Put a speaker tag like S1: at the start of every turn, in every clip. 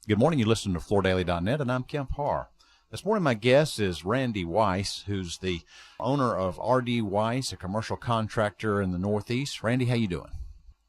S1: Good morning. You listen to FloorDaily.net, and I'm Kemp Harr. This morning, my guest is RD Weis, who's the owner of RD Weis, a commercial contractor in the Northeast. Randy, how you doing?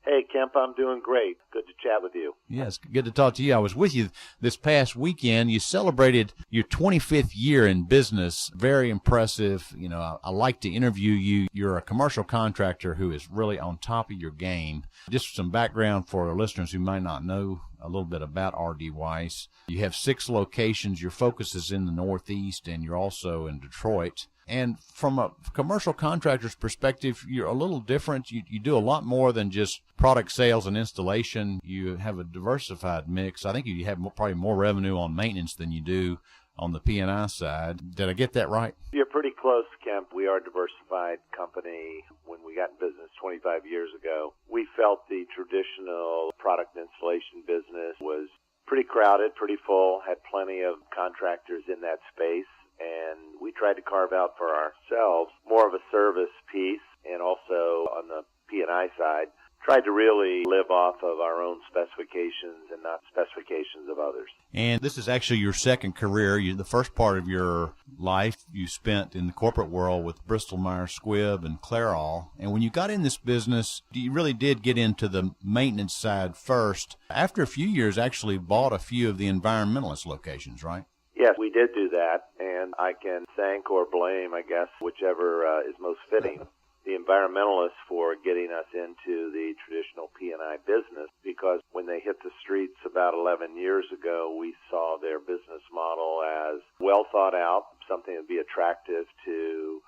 S2: Hey, Kemp, I'm doing great. Good to chat with you.
S1: Yes, good to talk to you. I was with you this past weekend. You celebrated your 25th year in business. Very impressive. You know, I like to interview you. You're a commercial contractor who is really on top of your game. Just some background for our listeners who might not know a little bit about RD Weis. You have 6 locations. Your focus is in the Northeast, and you're also in Detroit. And from a commercial contractor's perspective, you're a little different. You do a lot more than just product sales and installation. You have a diversified mix. I think you have probably more revenue on maintenance than you do on the P&I side. Did I get that right?
S2: You're pretty close, Kemp. We are a diversified company. When we got in business 25 years ago, we felt the traditional product installation business was pretty crowded, pretty full, had plenty of contractors in that space. And we tried to carve out for ourselves more of a service piece, and also on the P&I side, tried to really live off of our own specifications and not specifications of others.
S1: And this is actually your second career. The first part of your life you spent in the corporate world with Bristol Myers Squibb and Clairol. And when you got in this business, you really did get into the maintenance side first. After a few years, actually bought a few of the environmentalist locations, right?
S2: Yes, we did do that, and I can thank or blame, I guess, whichever is most fitting, the environmentalists for getting us into the traditional P&I business, because when they hit the streets about 11 years ago, we saw their business model as well thought out, something that would be attractive to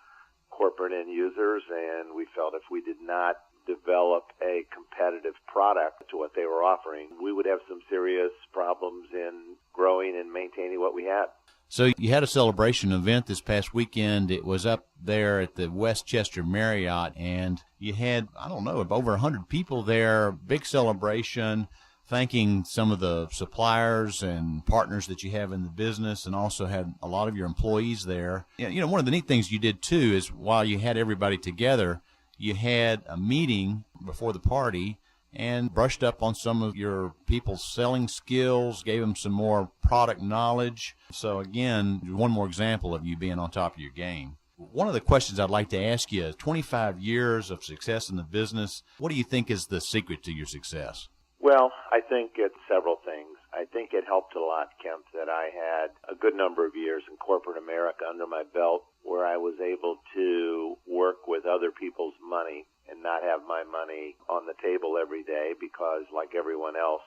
S2: corporate end users, and we felt if we did not develop a competitive product to what they were offering, we would have some serious problems in growing and maintaining what we had.
S1: So you had a celebration event this past weekend. It was up there at the Westchester Marriott, and you had, I don't know, over 100 people there, big celebration, thanking some of the suppliers and partners that you have in the business, and also had a lot of your employees there. You know, one of the neat things you did, too, is while you had everybody together, you had a meeting before the party and brushed up on some of your people's selling skills, gave them some more product knowledge. So, again, one more example of you being on top of your game. One of the questions I'd like to ask you, 25 years of success in the business, what do you think is the secret to your success?
S2: Well, I think it's several things. I think it helped a lot, Kemp, that I had a good number of years in corporate America under my belt where I was able to work with other people's money and not have my money on the table every day, because like everyone else,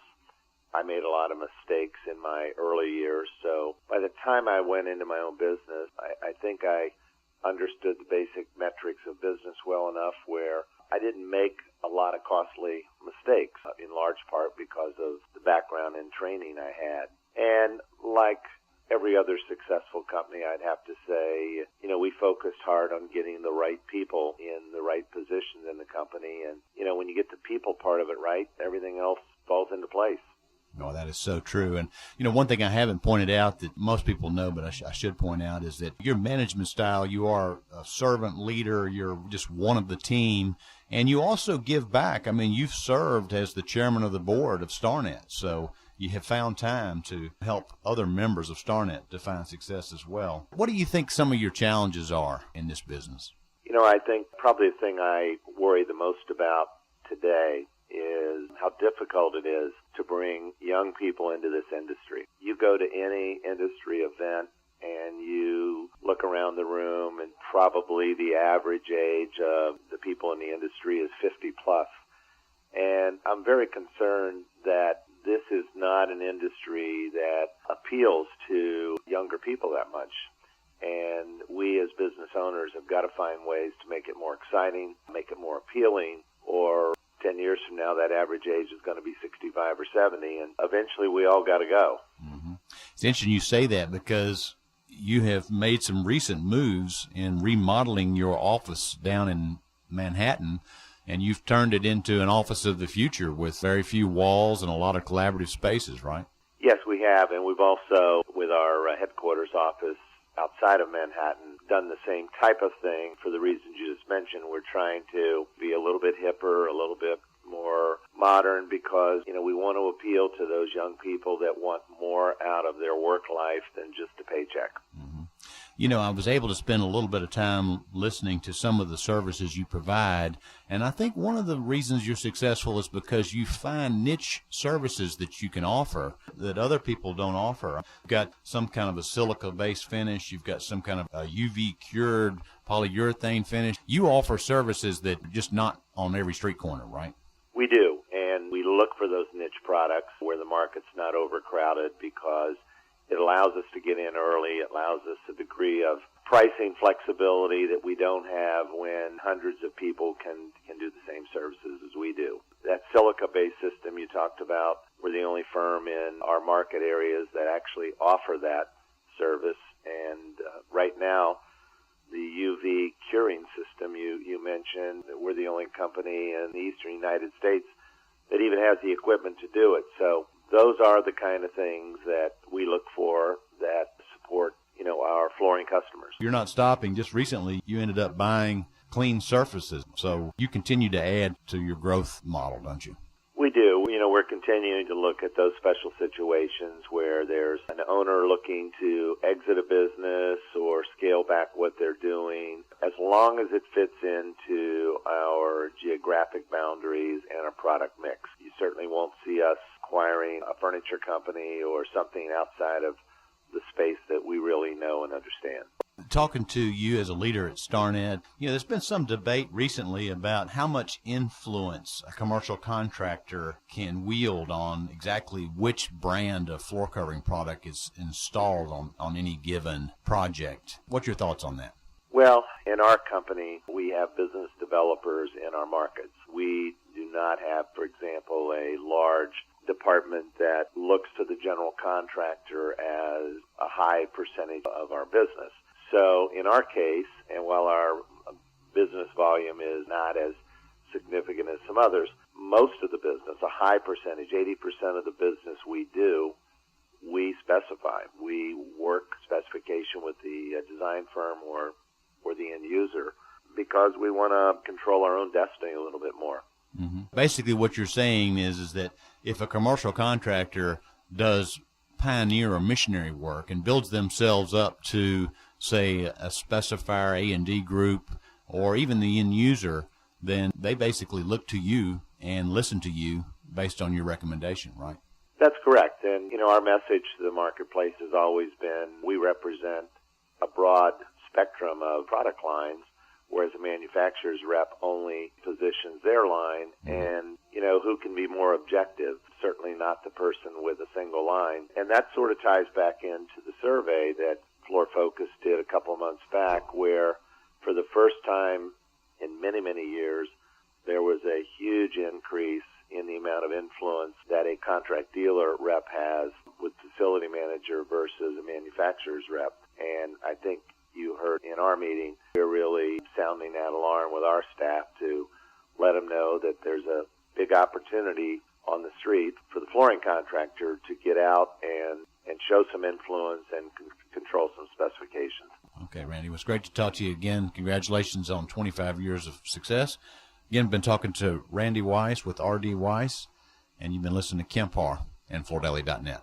S2: I made a lot of mistakes in my early years. So by the time I went into my own business, I think I understood the basic metrics of business well enough where I didn't make a lot of costly mistakes, in large part because of the background and training I had. And like every other successful company, I'd have to say, you know, we focused hard on getting the right people in the right positions in the company. And, you know, when you get the people part of it right, everything else falls into place.
S1: Oh, that is so true. And, you know, one thing I haven't pointed out that most people know, but I should point out, is that your management style, you are a servant leader. You're just one of the team. And you also give back. I mean, you've served as the chairman of the board of StarNet. So you have found time to help other members of StarNet to find success as well. What do you think some of your challenges are in this business?
S2: You know, I think probably the thing I worry the most about today is how difficult it is to bring young people into this industry. You go to any industry event and you look around the room, and probably the average age of the people in the industry is 50 plus. And I'm very concerned that this is not an industry that appeals to younger people that much. And we as business owners have got to find ways to make it more exciting, make it more appealing, or 10 years from now, that average age is going to be 65 or 70, and eventually we all got to go.
S1: Mm-hmm. It's interesting you say that, because you have made some recent moves in remodeling your office down in Manhattan, and you've turned it into an office of the future with very few walls and a lot of collaborative spaces, right?
S2: Yes, we have, and we've also, with our headquarters office outside of Manhattan, done the same type of thing for the reasons you just mentioned. We're trying to be a little bit hipper, a little bit more modern, because, we want to appeal to those young people that want more out of their work life than just a paycheck.
S1: I was able to spend a little bit of time listening to some of the services you provide, and I think one of the reasons you're successful is because you find niche services that you can offer that other people don't offer. You've got some kind of a silica-based finish. You've got some kind of a UV-cured polyurethane finish. You offer services that are just not on every street corner, right?
S2: We do, and we look for those niche products where the market's not overcrowded, because it allows us to get in early. It allows us a degree of pricing flexibility that we don't have when hundreds of people can do the same services as we do. That silica-based system you talked about, we're the only firm in our market areas that actually offer that service. And right now, the UV curing system you mentioned, we're the only company in the eastern United States that even has the equipment to do it. So those are the kind of things that we look for that support, our flooring customers.
S1: You're not stopping. Just recently, you ended up buying Clean Surfaces. So you continue to add to your growth model, don't you?
S2: We do. We're continuing to look at those special situations where there's an owner looking to exit a business or scale back what they're doing, as long as it fits into our geographic boundaries and our product mix. You certainly won't see us acquiring a furniture company or something outside of the space that we really know and understand.
S1: Talking to you as a leader at StarNet, there's been some debate recently about how much influence a commercial contractor can wield on exactly which brand of floor covering product is installed on any given project. What's your thoughts on that?
S2: Well, in our company, we have business developers in our markets. We do not have, for example, a large department that looks to the general contractor as a high percentage of our business. So in our case, and while our business volume is not as significant as some others, most of the business, a high percentage, 80% of the business we do, we specify. We work specification with the design firm or the end user, because we want to control our own destiny a little bit more.
S1: Mm-hmm. Basically what you're saying is that if a commercial contractor does pioneer or missionary work and builds themselves up to, say, a specifier A&D group or even the end user, then they basically look to you and listen to you based on your recommendation, right?
S2: That's correct. And, our message to the marketplace has always been we represent a broad spectrum of product lines, whereas a manufacturer's rep only positions their line. And, who can be more objective? Certainly not the person with a single line. And that sort of ties back into the survey that Floor Focus did a couple of months back, where for the first time in many, many years, there was a huge increase in the amount of influence that a contract dealer rep has with facility manager versus a manufacturer's rep. And I think you heard in our meeting, we're really sounding that alarm with our staff to let them know that there's a big opportunity on the street for the flooring contractor to get out and show some influence and control some specifications.
S1: Okay, Randy, it was great to talk to you again. Congratulations on 25 years of success. Again, been talking to Randy Weis with RD Weis, and you've been listening to Kemp Harr and FloorDaily.net.